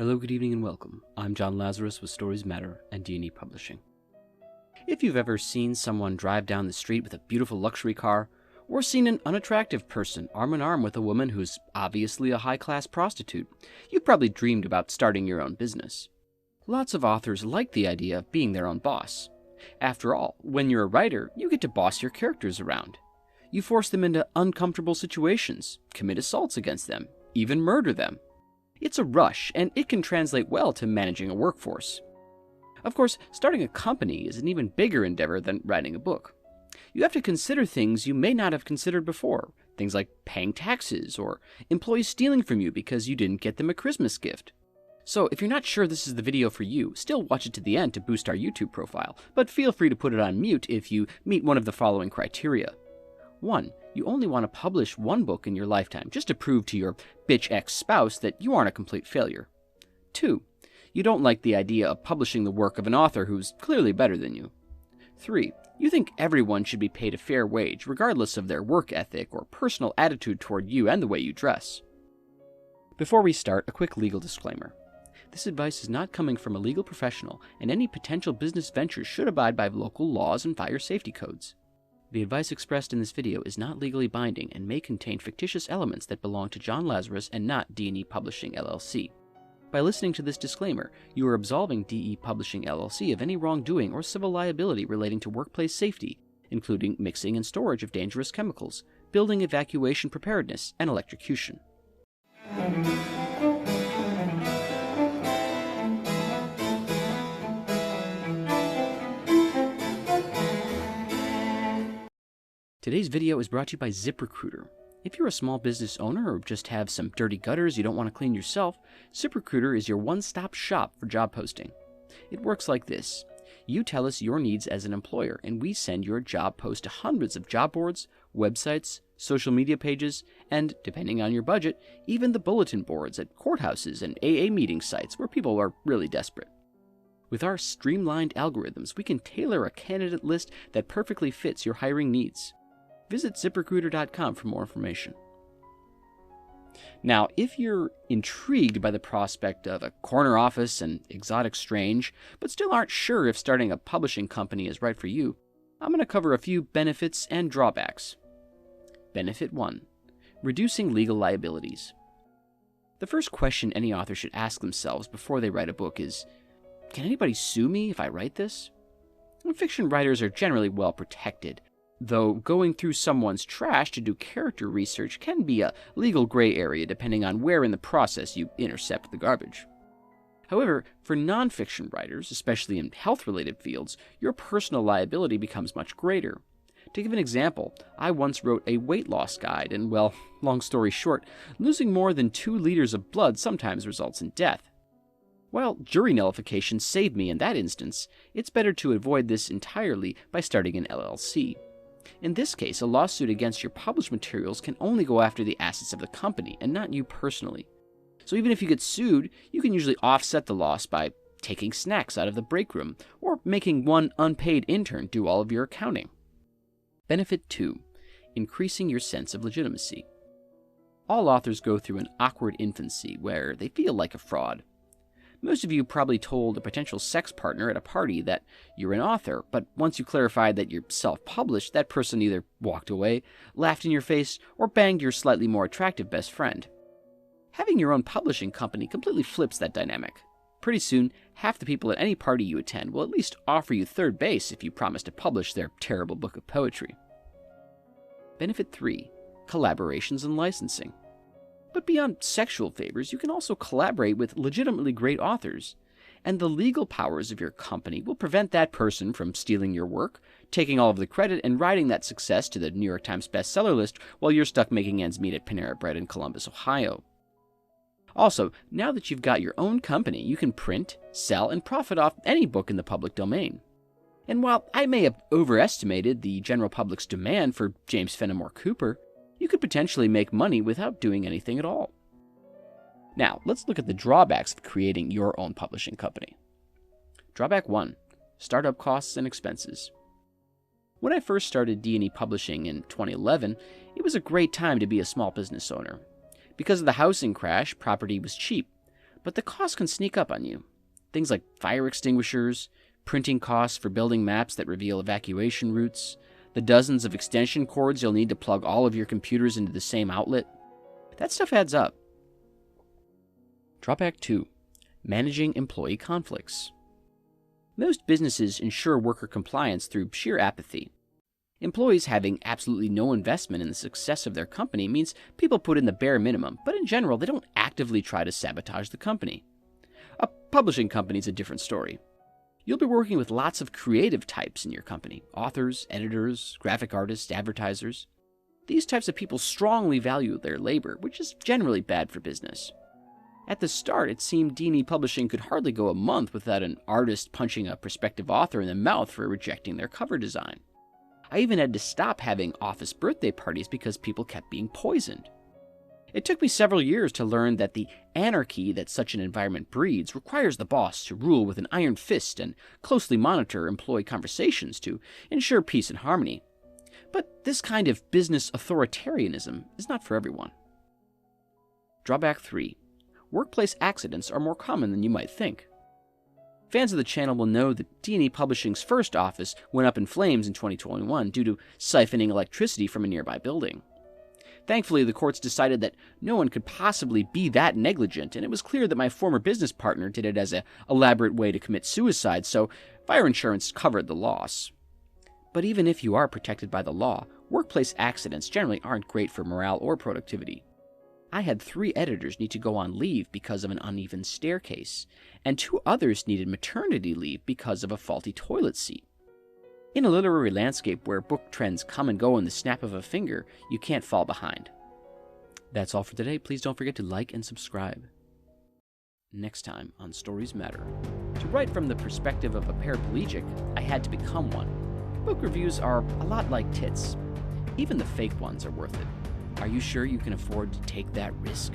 Hello, good evening, and welcome. I'm John Lazarus with Stories Matter and D&E Publishing. If you've ever seen someone drive down the street with a beautiful luxury car, or seen an unattractive person arm in arm with a woman who's obviously a high-class prostitute, you've probably dreamed about starting your own business. Lots of authors like the idea of being their own boss. After all, when you're a writer, you get to boss your characters around. You force them into uncomfortable situations, commit assaults against them, even murder them. It's a rush, and it can translate well to managing a workforce. Of course, starting a company is an even bigger endeavor than writing a book. You have to consider things you may not have considered before, things like paying taxes or employees stealing from you because you didn't get them a Christmas gift. So if you're not sure this is the video for you, still watch it to the end to boost our YouTube profile, but feel free to put it on mute if you meet one of the following criteria. 1. You only want to publish one book in your lifetime, just to prove to your bitch ex-spouse that you aren't a complete failure. 2. You don't like the idea of publishing the work of an author who's clearly better than you. 3. You think everyone should be paid a fair wage, regardless of their work ethic or personal attitude toward you and the way you dress. Before we start, a quick legal disclaimer. This advice is not coming from a legal professional, and any potential business ventures should abide by local laws and fire safety codes. The advice expressed in this video is not legally binding and may contain fictitious elements that belong to John Lazarus and not D&E Publishing LLC. By listening to this disclaimer, you are absolving D&E Publishing LLC of any wrongdoing or civil liability relating to workplace safety, including mixing and storage of dangerous chemicals, building evacuation preparedness, and electrocution. Today's video is brought to you by ZipRecruiter. If you're a small business owner or just have some dirty gutters you don't want to clean yourself, ZipRecruiter is your one-stop shop for job posting. It works like this. You tell us your needs as an employer, and we send your job post to hundreds of job boards, websites, social media pages, and, depending on your budget, even the bulletin boards at courthouses and AA meeting sites where people are really desperate. With our streamlined algorithms, we can tailor a candidate list that perfectly fits your hiring needs. Visit ZipRecruiter.com for more information. Now, if you're intrigued by the prospect of a corner office and exotic strange, but still aren't sure if starting a publishing company is right for you, I'm going to cover a few benefits and drawbacks. Benefit 1. Reducing legal liabilities. The first question any author should ask themselves before they write a book is, can anybody sue me if I write this? Fiction writers are generally well protected, though going through someone's trash to do character research can be a legal gray area depending on where in the process you intercept the garbage. However, for nonfiction writers, especially in health-related fields, your personal liability becomes much greater. To give an example, I once wrote a weight loss guide, and well, long story short, losing more than 2 liters of blood sometimes results in death. While jury nullification saved me in that instance, it's better to avoid this entirely by starting an LLC. In this case, a lawsuit against your published materials can only go after the assets of the company and not you personally. So even if you get sued, you can usually offset the loss by taking snacks out of the break room or making one unpaid intern do all of your accounting. Benefit 2. Increasing your sense of legitimacy. All authors go through an awkward infancy where they feel like a fraud. Most of you probably told a potential sex partner at a party that you're an author, but once you clarified that you're self-published, that person either walked away, laughed in your face, or banged your slightly more attractive best friend. Having your own publishing company completely flips that dynamic. Pretty soon, half the people at any party you attend will at least offer you third base if you promise to publish their terrible book of poetry. Benefit 3. Collaborations and licensing. But beyond sexual favors, you can also collaborate with legitimately great authors, and the legal powers of your company will prevent that person from stealing your work, taking all of the credit, and riding that success to the New York Times bestseller list while you're stuck making ends meet at Panera Bread in Columbus, Ohio. Also, now that you've got your own company, you can print, sell, and profit off any book in the public domain. And while I may have overestimated the general public's demand for James Fenimore Cooper, you could potentially make money without doing anything at all. Now, let's look at the drawbacks of creating your own publishing company. Drawback 1. Startup costs and expenses. When I first started D&E Publishing in 2011, it was a great time to be a small business owner. Because of the housing crash, property was cheap. but the cost can sneak up on you. Things like fire extinguishers, printing costs for building maps that reveal evacuation routes, the dozens of extension cords you'll need to plug all of your computers into the same outlet. That stuff adds up. Drawback 2. Managing employee conflicts. Most businesses ensure worker compliance through sheer apathy. Employees having absolutely no investment in the success of their company means people put in the bare minimum, but in general, they don't actively try to sabotage the company. A publishing company is a different story. You'll be working with lots of creative types in your company: authors, editors, graphic artists, advertisers. These types of people strongly value their labor, which is generally bad for business. At the start, it seemed D&E Publishing could hardly go a month without an artist punching a prospective author in the mouth for rejecting their cover design. I even had to stop having office birthday parties because people kept being poisoned. It took me several years to learn that the anarchy that such an environment breeds requires the boss to rule with an iron fist and closely monitor employee conversations to ensure peace and harmony. But this kind of business authoritarianism is not for everyone. Drawback 3. Workplace accidents are more common than you might think. Fans of the channel will know that D&E Publishing's first office went up in flames in 2021 due to siphoning electricity from a nearby building. Thankfully, the courts decided that no one could possibly be that negligent, and it was clear that my former business partner did it as an elaborate way to commit suicide, so fire insurance covered the loss. But even if you are protected by the law, workplace accidents generally aren't great for morale or productivity. I had 3 editors need to go on leave because of an uneven staircase, and 2 others needed maternity leave because of a faulty toilet seat. In a literary landscape where book trends come and go in the snap of a finger, you can't fall behind. That's all for today. Please don't forget to like and subscribe. Next time on Stories Matter. To write from the perspective of a paraplegic, I had to become one. Book reviews are a lot like tits. Even the fake ones are worth it. Are you sure you can afford to take that risk?